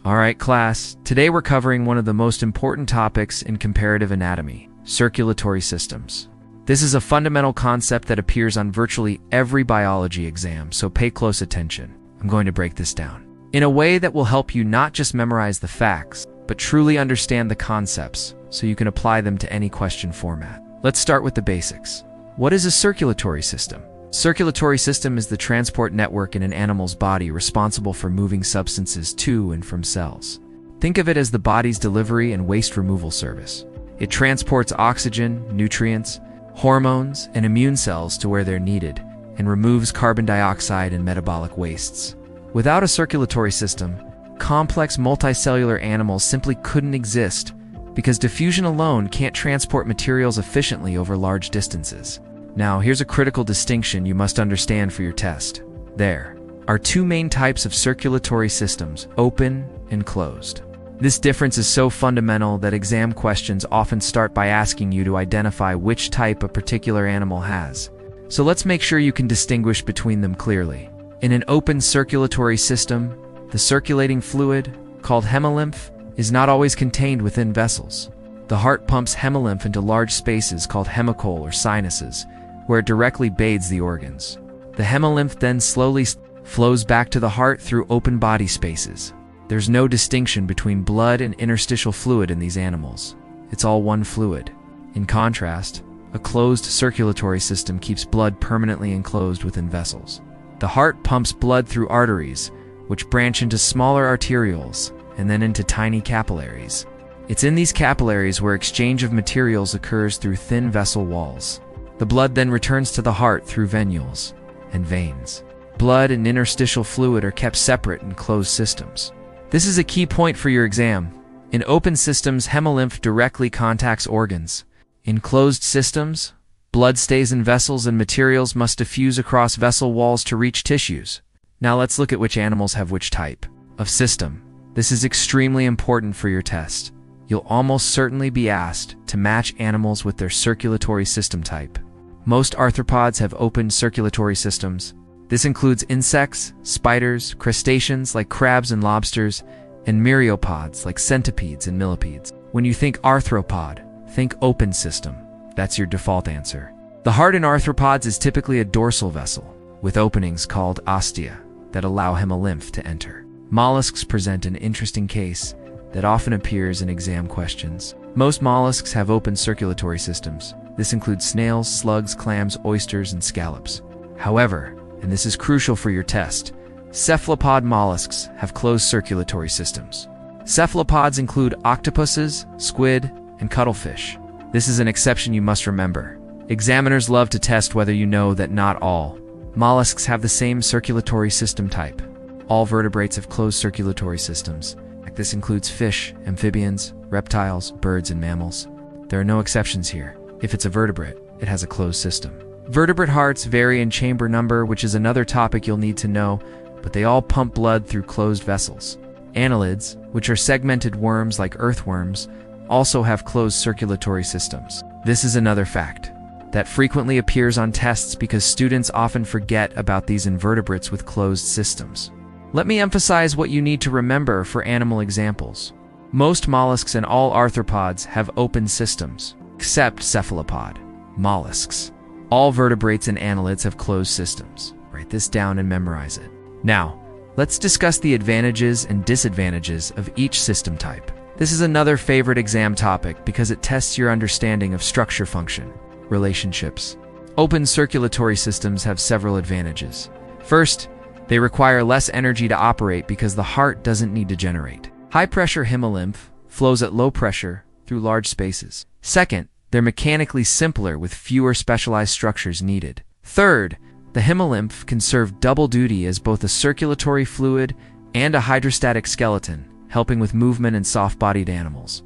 Alright class, today we're covering one of the most important topics in comparative anatomy, circulatory systems. This is a fundamental concept that appears on virtually every biology exam, so pay close attention. I'm going to break this down in a way that will help you not just memorize the facts, but truly understand the concepts so you can apply them to any question format. Let's start with the basics. What is a circulatory system? Circulatory system is the transport network in an animal's body responsible for moving substances to and from cells. Think of it as the body's delivery and waste removal service. It transports oxygen, nutrients, hormones, and immune cells to where they're needed, and removes carbon dioxide and metabolic wastes. Without a circulatory system, complex multicellular animals simply couldn't exist because diffusion alone can't transport materials efficiently over large distances. Now, here's a critical distinction you must understand for your test. There are two main types of circulatory systems, open and closed. This difference is so fundamental that exam questions often start by asking you to identify which type a particular animal has. So let's make sure you can distinguish between them clearly. In an open circulatory system, the circulating fluid, called hemolymph, is not always contained within vessels. The heart pumps hemolymph into large spaces called hemicoel or sinuses, where it directly bathes the organs. The hemolymph then slowly flows back to the heart through open body spaces. There's no distinction between blood and interstitial fluid in these animals. It's all one fluid. In contrast, a closed circulatory system keeps blood permanently enclosed within vessels. The heart pumps blood through arteries, which branch into smaller arterioles and then into tiny capillaries. It's in these capillaries where exchange of materials occurs through thin vessel walls. The blood then returns to the heart through venules and veins. Blood and interstitial fluid are kept separate in closed systems. This is a key point for your exam. In open systems, hemolymph directly contacts organs. In closed systems, blood stays in vessels and materials must diffuse across vessel walls to reach tissues. Now let's look at which animals have which type of system. This is extremely important for your test. You'll almost certainly be asked to match animals with their circulatory system type. Most arthropods have open circulatory systems. This includes insects, spiders, crustaceans like crabs and lobsters, and myriapods like centipedes and millipedes. When you think arthropod, think open system. That's your default answer. The heart in arthropods is typically a dorsal vessel, with openings called ostia that allow hemolymph to enter. Molluscs present an interesting case that often appears in exam questions. Most mollusks have open circulatory systems. This includes snails, slugs, clams, oysters, and scallops. However, and this is crucial for your test, cephalopod mollusks have closed circulatory systems. Cephalopods include octopuses, squid, and cuttlefish. This is an exception you must remember. Examiners love to test whether you know that not all mollusks have the same circulatory system type. All vertebrates have closed circulatory systems. This includes fish, amphibians, reptiles, birds, and mammals. There are no exceptions here. If it's a vertebrate, it has a closed system. Vertebrate hearts vary in chamber number, which is another topic you'll need to know, but they all pump blood through closed vessels. Annelids, which are segmented worms like earthworms, also have closed circulatory systems. This is another fact that frequently appears on tests because students often forget about these invertebrates with closed systems. Let me emphasize what you need to remember for animal examples. Most mollusks and all arthropods have open systems, except cephalopod mollusks. All vertebrates and annelids have closed systems. Write this down and memorize it. Now, let's discuss the advantages and disadvantages of each system type. This is another favorite exam topic because it tests your understanding of structure-function relationships. Open circulatory systems have several advantages. First, they require less energy to operate because the heart doesn't need to generate. High-pressure hemolymph flows at low pressure through large spaces. Second, they're mechanically simpler with fewer specialized structures needed. Third, the hemolymph can serve double duty as both a circulatory fluid and a hydrostatic skeleton, helping with movement in soft-bodied animals.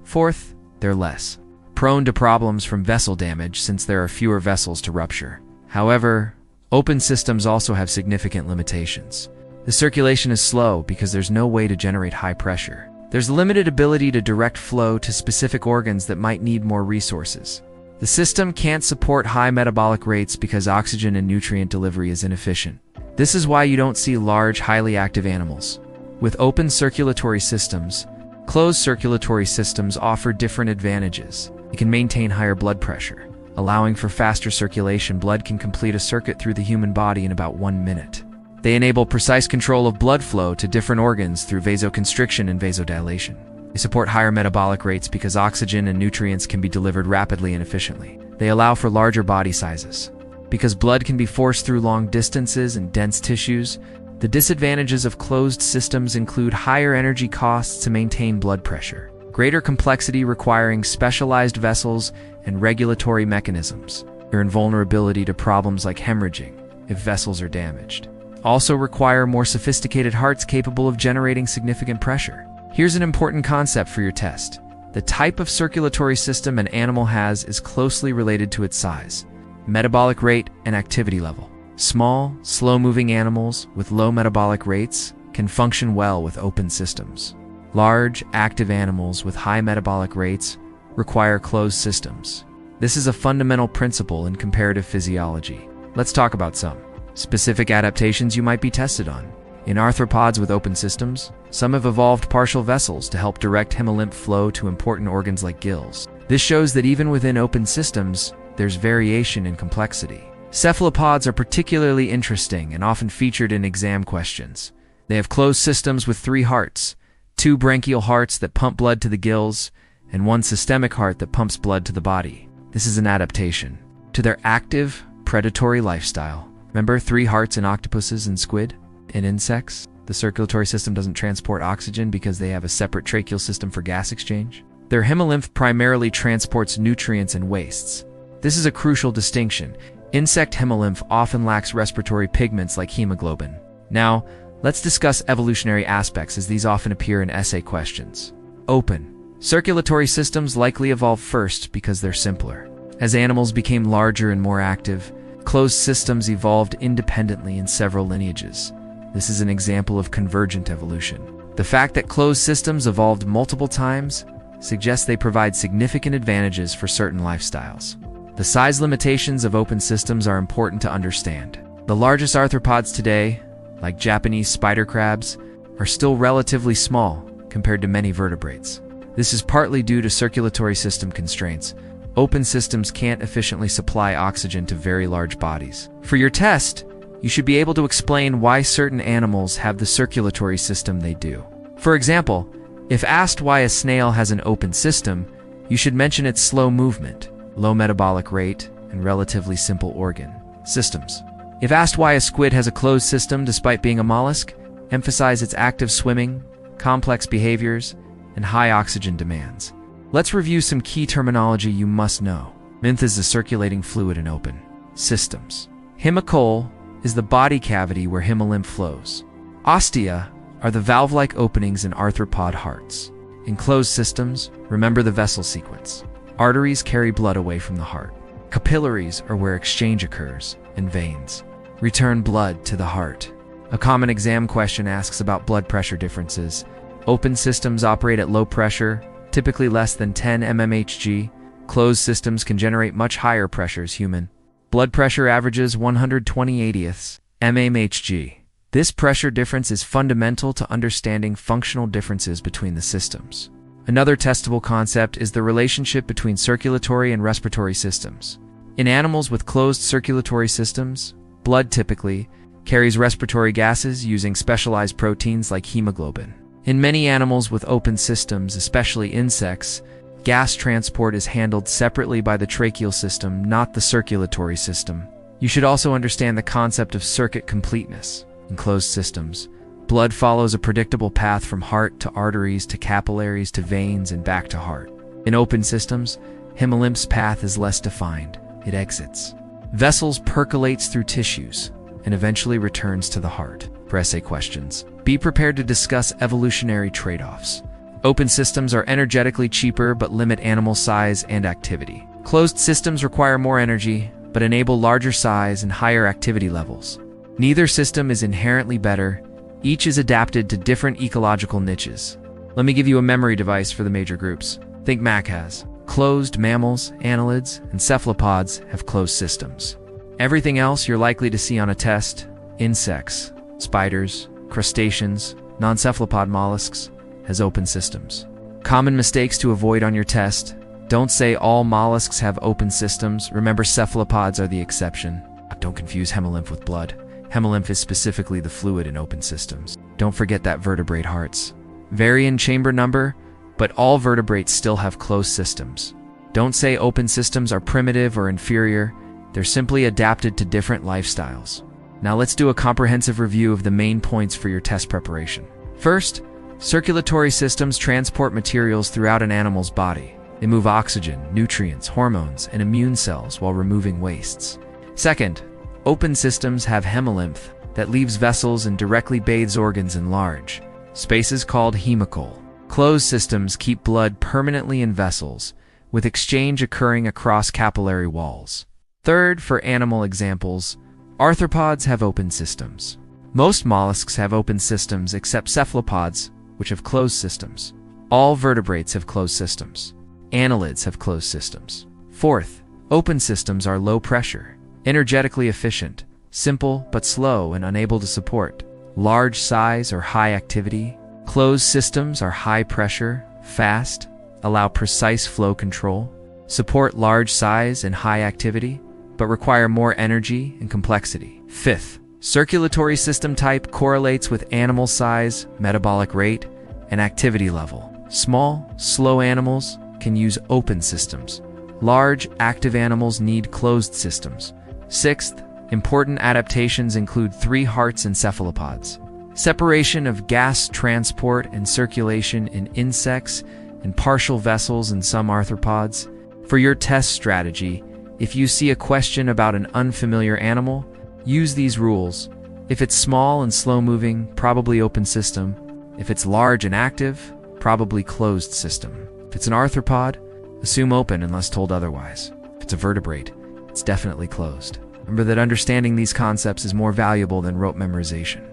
Fourth, they're less prone to problems from vessel damage since there are fewer vessels to rupture. However, open systems also have significant limitations. The circulation is slow because there's no way to generate high pressure. There's limited ability to direct flow to specific organs that might need more resources. The system can't support high metabolic rates because oxygen and nutrient delivery is inefficient. This is why you don't see large, highly active animals. With open circulatory systems, closed circulatory systems offer different advantages. It can maintain higher blood pressure, allowing for faster circulation. Blood can complete a circuit through the human body in about 1 minute. They enable precise control of blood flow to different organs through vasoconstriction and vasodilation. They support higher metabolic rates because oxygen and nutrients can be delivered rapidly and efficiently. They allow for larger body sizes. Because blood can be forced through long distances and dense tissues, the disadvantages of closed systems include higher energy costs to maintain blood pressure, greater complexity requiring specialized vessels and regulatory mechanisms, your invulnerability to problems like hemorrhaging if vessels are damaged. Also require more sophisticated hearts capable of generating significant pressure. Here's an important concept for your test. The type of circulatory system an animal has is closely related to its size, metabolic rate, and activity level. Small, slow-moving animals with low metabolic rates can function well with open systems. Large, active animals with high metabolic rates require closed systems. This is a fundamental principle in comparative physiology. Let's talk about some specific adaptations you might be tested on. In arthropods with open systems, some have evolved partial vessels to help direct hemolymph flow to important organs like gills. This shows that even within open systems, there's variation in complexity. Cephalopods are particularly interesting and often featured in exam questions. They have closed systems with 3 hearts, 2 branchial hearts that pump blood to the gills, and 1 systemic heart that pumps blood to the body. This is an adaptation to their active, predatory lifestyle. Remember 3 hearts in octopuses and squid? In insects, the circulatory system doesn't transport oxygen because they have a separate tracheal system for gas exchange. Their hemolymph primarily transports nutrients and wastes. This is a crucial distinction. Insect hemolymph often lacks respiratory pigments like hemoglobin. Now, let's discuss evolutionary aspects as these often appear in essay questions. Open circulatory systems likely evolved first because they're simpler. As animals became larger and more active, closed systems evolved independently in several lineages. This is an example of convergent evolution. The fact that closed systems evolved multiple times suggests they provide significant advantages for certain lifestyles. The size limitations of open systems are important to understand. The largest arthropods today, like Japanese spider crabs, are still relatively small compared to many vertebrates. This is partly due to circulatory system constraints. Open systems can't efficiently supply oxygen to very large bodies. For your test, you should be able to explain why certain animals have the circulatory system they do. For example, if asked why a snail has an open system, you should mention its slow movement, low metabolic rate, and relatively simple organ systems. If asked why a squid has a closed system despite being a mollusk, emphasize its active swimming, complex behaviors, and high oxygen demands. Let's review some key terminology you must know. Lymph is the circulating fluid in open systems. Hemicoel is the body cavity where hemolymph flows. Ostia are the valve-like openings in arthropod hearts. In closed systems, remember the vessel sequence. Arteries carry blood away from the heart. Capillaries are where exchange occurs, and veins return blood to the heart. A common exam question asks about blood pressure differences. Open systems operate at low pressure, typically less than 10 mmHg. Closed systems can generate much higher pressures. Human blood pressure averages 120/80 mmHg. This pressure difference is fundamental to understanding functional differences between the systems. Another testable concept is the relationship between circulatory and respiratory systems. In animals with closed circulatory systems, blood typically carries respiratory gases using specialized proteins like hemoglobin. In many animals with open systems, especially insects, gas transport is handled separately by the tracheal system, not the circulatory system. You should also understand the concept of circuit completeness. In closed systems, blood follows a predictable path from heart to arteries to capillaries to veins and back to heart. In open systems, hemolymph's path is less defined. It exits vessels, percolates through tissues, and eventually returns to the heart. For essay questions, be prepared to discuss evolutionary trade-offs. Open systems are energetically cheaper but limit animal size and activity. Closed systems require more energy but enable larger size and higher activity levels. Neither system is inherently better. Each is adapted to different ecological niches. Let me give you a memory device for the major groups. Think Mac has. Closed mammals, annelids, and cephalopods have closed systems. Everything else you're likely to see on a test: insects, spiders, crustaceans, Non-cephalopod mollusks has open systems. Common mistakes to avoid on your test. Don't say all mollusks have open systems. Remember, cephalopods are the exception. Don't confuse hemolymph with blood. Hemolymph is specifically the fluid in open systems. Don't forget that vertebrate hearts vary in chamber number, but all vertebrates still have closed systems. Don't say open systems are primitive or inferior. They're simply adapted to different lifestyles. Now let's do a comprehensive review of the main points for your test preparation. First, circulatory systems transport materials throughout an animal's body. They move oxygen, nutrients, hormones, and immune cells while removing wastes. Second, open systems have hemolymph that leaves vessels and directly bathes organs in large spaces called hemicole. Closed systems keep blood permanently in vessels, with exchange occurring across capillary walls. Third, for animal examples, arthropods have open systems. Most mollusks have open systems except cephalopods, which have closed systems. All vertebrates have closed systems. Annelids have closed systems. Fourth, open systems are low pressure, energetically efficient, simple but slow and unable to support large size or high activity. Closed systems are high pressure, fast, allow precise flow control, support large size and high activity, but require more energy and complexity. Fifth, circulatory system type correlates with animal size, metabolic rate, and activity level. Small, slow animals can use open systems. Large, active animals need closed systems. Sixth, important adaptations include 3 hearts in cephalopods, separation of gas transport and circulation in insects, and partial vessels in some arthropods. For your test strategy, if you see a question about an unfamiliar animal, use these rules. If it's small and slow-moving, probably open system. If it's large and active, probably closed system. If it's an arthropod, assume open unless told otherwise. If it's a vertebrate, it's definitely closed. Remember that understanding these concepts is more valuable than rote memorization.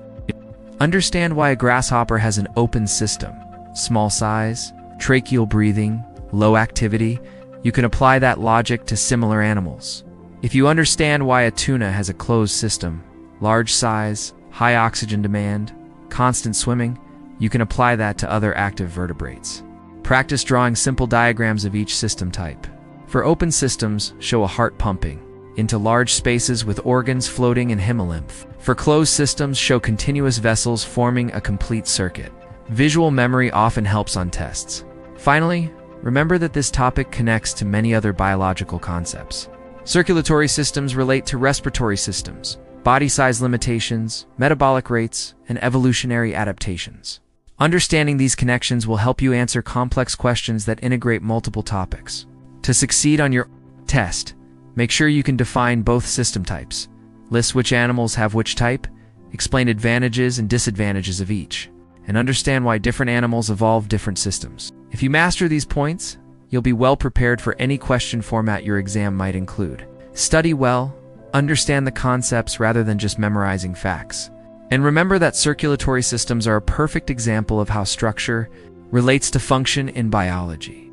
Understand why a grasshopper has an open system. Small size, tracheal breathing, low activity. You can apply that logic to similar animals. If you understand why a tuna has a closed system, large size, high oxygen demand, constant swimming, you can apply that to other active vertebrates. Practice drawing simple diagrams of each system type. For open systems, show a heart pumping into large spaces with organs floating in hemolymph. For closed systems, show continuous vessels forming a complete circuit. Visual memory often helps on tests. Finally, remember that this topic connects to many other biological concepts. Circulatory systems relate to respiratory systems, body size limitations, metabolic rates, and evolutionary adaptations. Understanding these connections will help you answer complex questions that integrate multiple topics. To succeed on your test, make sure you can define both system types, list which animals have which type, explain advantages and disadvantages of each, and understand why different animals evolve different systems. If you master these points, you'll be well prepared for any question format your exam might include. Study well, understand the concepts rather than just memorizing facts. And remember that circulatory systems are a perfect example of how structure relates to function in biology.